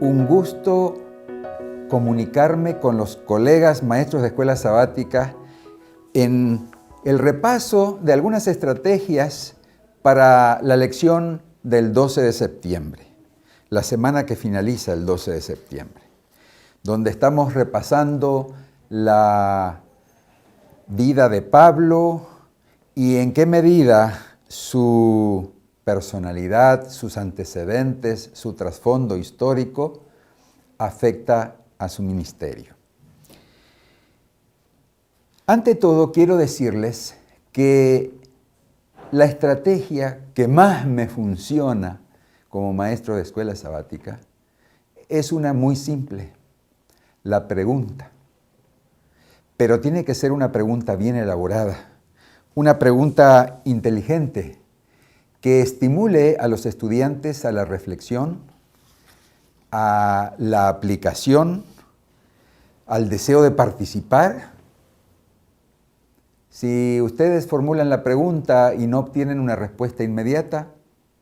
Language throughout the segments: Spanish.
un gusto comunicarme con los colegas maestros de escuelas sabáticas en el repaso de algunas estrategias para la lección del 12 de septiembre, la semana que finaliza el 12 de septiembre, donde estamos repasando la vida de Pablo y en qué medida su personalidad, sus antecedentes, su trasfondo histórico afecta a su ministerio. Ante todo, quiero decirles que la estrategia que más me funciona como maestro de escuela sabática es una muy simple, la pregunta. Pero tiene que ser una pregunta bien elaborada, una pregunta inteligente, que estimule a los estudiantes a la reflexión, a la aplicación, al deseo de participar. Si ustedes formulan la pregunta y no obtienen una respuesta inmediata,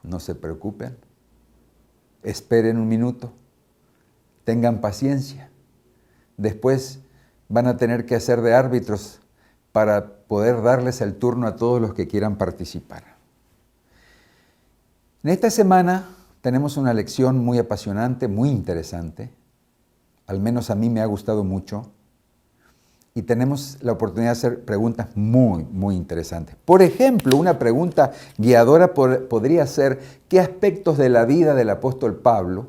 no se preocupen. Esperen un minuto, tengan paciencia. Después van a tener que hacer de árbitros para poder darles el turno a todos los que quieran participar. En esta semana tenemos una lección muy apasionante, muy interesante. Al menos a mí me ha gustado mucho. Y tenemos la oportunidad de hacer preguntas muy interesantes. Por ejemplo, una pregunta guiadora podría ser: ¿qué aspectos de la vida del apóstol Pablo,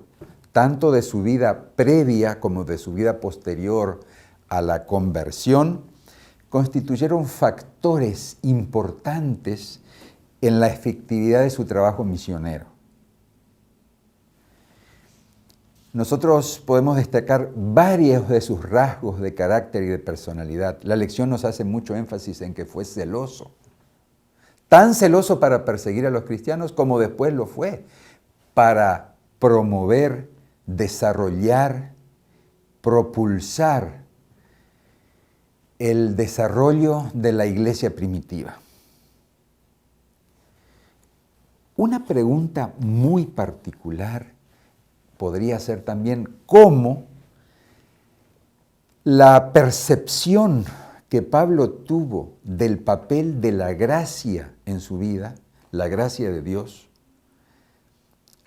tanto de su vida previa como de su vida posterior a la conversión, constituyeron factores importantes en la efectividad de su trabajo misionero? Nosotros podemos destacar varios de sus rasgos de carácter y de personalidad. La lección nos hace mucho énfasis en que fue celoso. Tan celoso para perseguir a los cristianos como después lo fue para promover, desarrollar, propulsar el desarrollo de la iglesia primitiva. Una pregunta muy particular podría ser también cómo la percepción que Pablo tuvo del papel de la gracia en su vida, la gracia de Dios,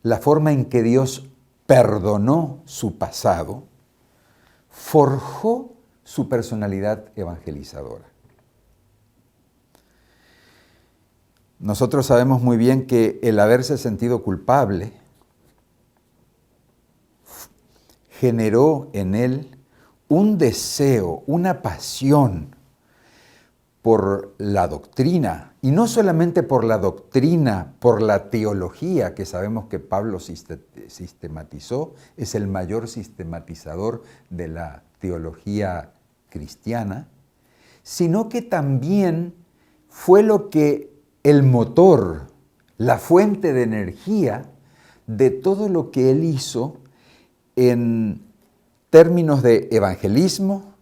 la forma en que Dios perdonó su pasado, forjó su personalidad evangelizadora. Nosotros sabemos muy bien que el haberse sentido culpable generó en él un deseo, una pasión por la doctrina, y no solamente por la doctrina, por la teología, que sabemos que Pablo sistematizó, es el mayor sistematizador de la teología cristiana, sino que también fue lo que el motor, la fuente de energía de todo lo que él hizo en términos de evangelismo,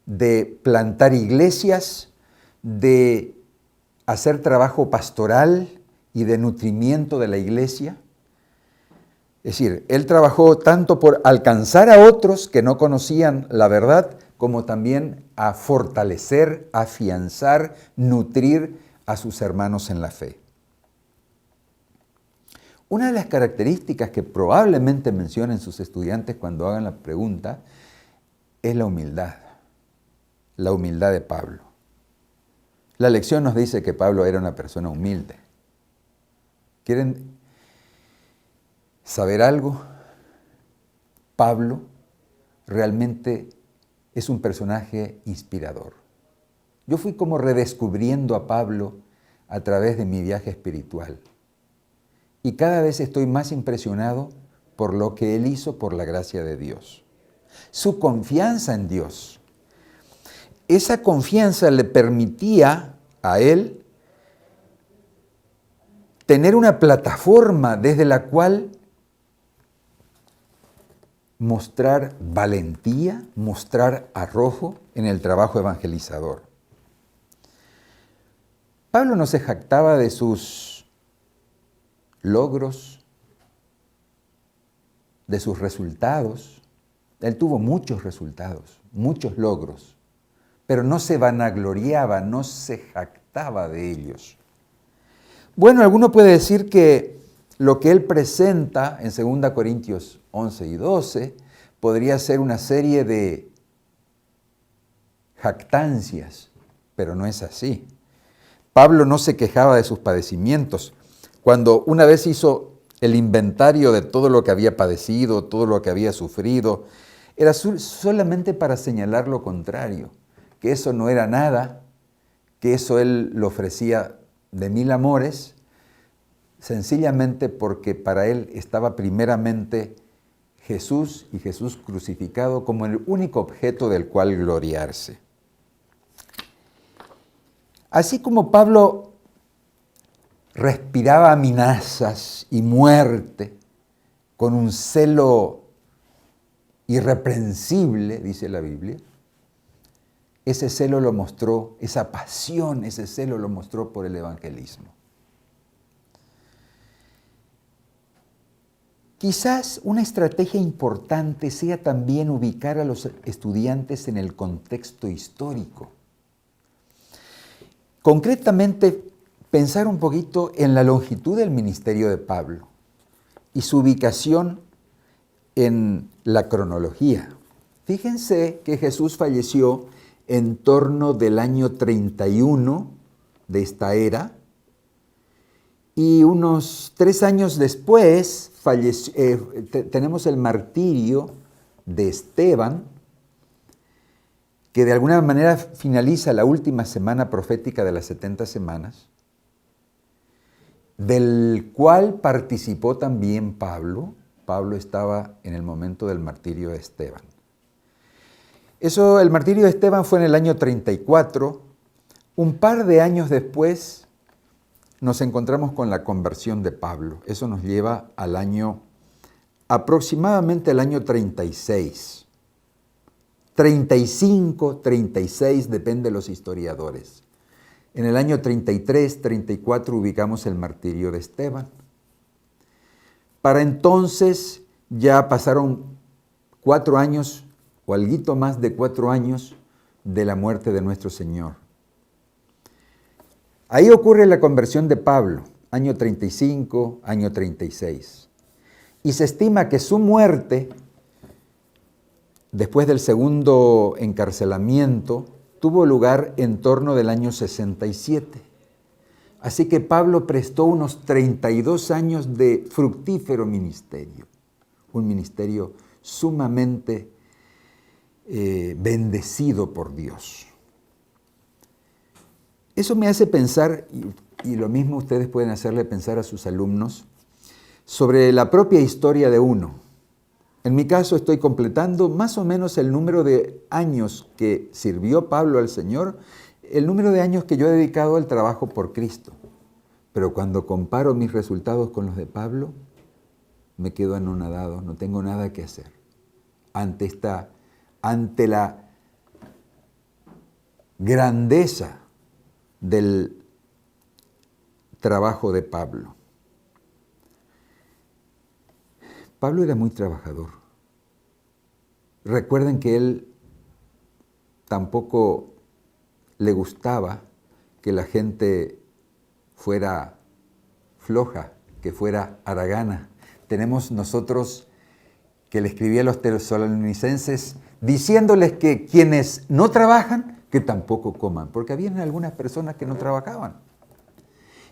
de plantar iglesias, de hacer trabajo pastoral y de nutrimiento de la iglesia. Es decir, él trabajó tanto por alcanzar a otros que no conocían la verdad, como también a fortalecer, afianzar, nutrir a sus hermanos en la fe. Una de las características que probablemente mencionen sus estudiantes cuando hagan la pregunta es la humildad de Pablo. La lección nos dice que Pablo era una persona humilde. ¿Quieren saber algo? Pablo realmente es un personaje inspirador. Yo fui como redescubriendo a Pablo a través de mi viaje espiritual. Y cada vez estoy más impresionado por lo que él hizo por la gracia de Dios. Su confianza en Dios. Esa confianza le permitía a él tener una plataforma desde la cual mostrar valentía, mostrar arrojo en el trabajo evangelizador. Pablo no se jactaba de sus logros, de sus resultados. Él tuvo muchos resultados, muchos logros, pero no se vanagloriaba, no se jactaba de ellos. Bueno, alguno puede decir que lo que él presenta en 2 Corintios 11 y 12 podría ser una serie de jactancias, pero no es así. Pablo no se quejaba de sus padecimientos. Cuando una vez hizo el inventario de todo lo que había padecido, todo lo que había sufrido, era solamente para señalar lo contrario, que eso no era nada, que eso él lo ofrecía de mil amores, sencillamente porque para él estaba primeramente Jesús y Jesús crucificado como el único objeto del cual gloriarse. Así como Pablo respiraba amenazas y muerte con un celo irreprensible, dice la Biblia, ese celo lo mostró, esa pasión, ese celo lo mostró por el evangelismo. Quizás una estrategia importante sea también ubicar a los estudiantes en el contexto histórico. Concretamente, pensar un poquito en la longitud del ministerio de Pablo y su ubicación en la cronología. Fíjense que Jesús falleció en torno del año 31 de esta era y unos 3 años después tenemos el martirio de Esteban, que de alguna manera finaliza la última semana profética de las 70 semanas, del cual participó también Pablo. Pablo estaba en el momento del martirio de Esteban. El martirio de Esteban fue en el año 34. Un par de años después nos encontramos con la conversión de Pablo. Eso nos lleva al año, aproximadamente el año 36. 35, 36, depende de los historiadores. En el año 33, 34 ubicamos el martirio de Esteban. Para entonces ya pasaron 4 años o alguito más de 4 años de la muerte de nuestro Señor. Ahí ocurre la conversión de Pablo, año 35, año 36. Y se estima que su muerte, después del segundo encarcelamiento, tuvo lugar en torno del año 67. Así que Pablo prestó unos 32 años de fructífero ministerio, un ministerio sumamente bendecido por Dios. Eso me hace pensar, y lo mismo ustedes pueden hacerle pensar a sus alumnos, sobre la propia historia de uno. En mi caso estoy completando más o menos el número de años que sirvió Pablo al Señor, el número de años que yo he dedicado al trabajo por Cristo. Pero cuando comparo mis resultados con los de Pablo, me quedo anonadado, no tengo nada que hacer ante la grandeza del trabajo de Pablo. Pablo era muy trabajador. Recuerden que él tampoco le gustaba que la gente fuera floja, que fuera haragana. Tenemos nosotros que le escribía a los tesalonicenses diciéndoles que quienes no trabajan, que tampoco coman, porque habían algunas personas que no trabajaban.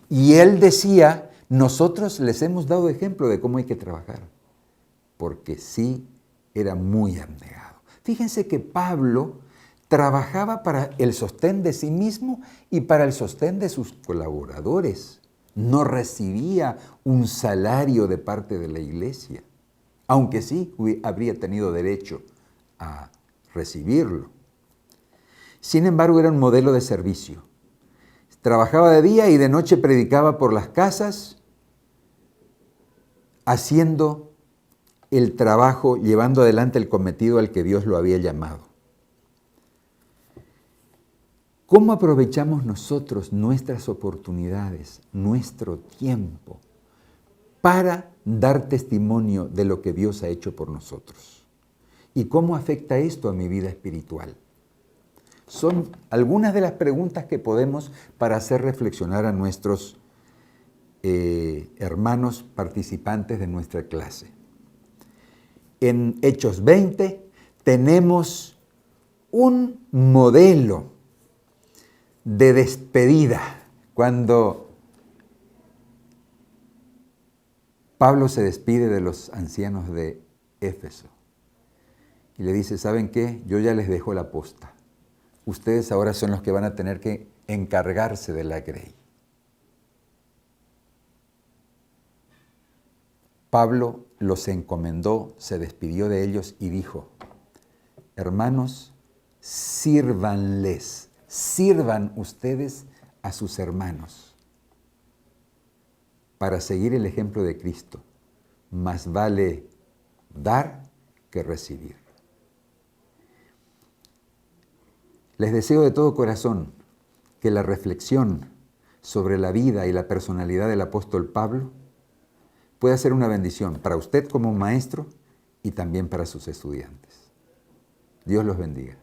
Y él decía, nosotros les hemos dado ejemplo de cómo hay que trabajar, porque sí era muy abnegado. Fíjense que Pablo trabajaba para el sostén de sí mismo y para el sostén de sus colaboradores. No recibía un salario de parte de la iglesia, aunque sí habría tenido derecho a recibirlo. Sin embargo, era un modelo de servicio. Trabajaba de día y de noche predicaba por las casas, haciendo el trabajo, llevando adelante el cometido al que Dios lo había llamado. ¿Cómo aprovechamos nosotros nuestras oportunidades, nuestro tiempo para dar testimonio de lo que Dios ha hecho por nosotros. ¿Y cómo afecta esto a mi vida espiritual? Son algunas de las preguntas que podemos para hacer reflexionar a nuestros hermanos participantes de nuestra clase. En Hechos 20 tenemos un modelo de despedida cuando Pablo se despide de los ancianos de Éfeso y le dice, ¿saben qué? Yo ya les dejo la posta. Ustedes ahora son los que van a tener que encargarse de la grey. Pablo los encomendó, se despidió de ellos y dijo, hermanos, sírvanles, sirvan ustedes a sus hermanos para seguir el ejemplo de Cristo. Más vale dar que recibir. Les deseo de todo corazón que la reflexión sobre la vida y la personalidad del apóstol Pablo pueda ser una bendición para usted como maestro y también para sus estudiantes. Dios los bendiga.